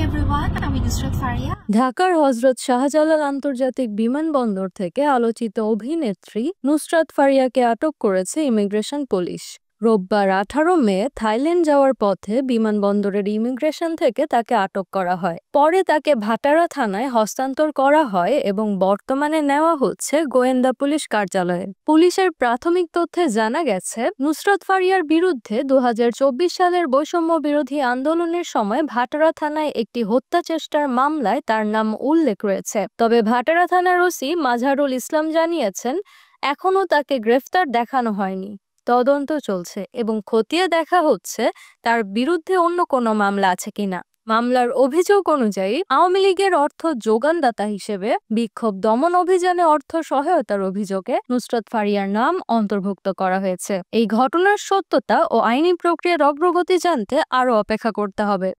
everyone, আমি নুসরাত ফারিয়া। ঢাকার হযরত শাহজালাল আন্তর্জাতিক বিমানবন্দর থেকে আলোচিত অভিনেত্রী নুসরাত ফারিয়াকে আটক করেছে ইমিগ্রেশন পুলিশ। রোববার 18 মে থাইল্যান্ড যাওয়ার পথে বিমানবন্দরের ইমিগ্রেশন থেকে তাকে আটক করা হয়। পরে তাকে ভাটারা থানায় হস্তান্তর করা হয় এবং বর্তমানে নেওয়া হচ্ছে গোয়েন্দা পুলিশ কার্যালয়ে। পুলিশের প্রাথমিক তথ্যে জানা গেছে, নুসরাত ফারিয়ার বিরুদ্ধে 2024 সালের বৈষম্য বিরোধী আন্দোলনের সময় ভাটারা থানায় একটি হত্যা চেষ্টার মামলায় তার নাম উল্লেখ রয়েছে। তবে ভাটারা থানার ওসি মাজহারুল ইসলাম জানিয়েছেন, এখনও তাকে গ্রেফতার দেখানো হয়নি। তদন্ত চলছে এবং খতিয়ে দেখা হচ্ছে তার বিরুদ্ধে অন্য কোনো মামলা আছে কিনা। মামলার অভিযোগ অনুযায়ী আওয়ামী লীগের অর্থ যোগানদাতা হিসেবে বিক্ষোভ দমন অভিযানে অর্থ সহায়তার অভিযোগে নুসরাত ফারিয়ার নাম অন্তর্ভুক্ত করা হয়েছে। এই ঘটনার সত্যতা ও আইনি প্রক্রিয়ার অগ্রগতি জানতে আরও অপেক্ষা করতে হবে।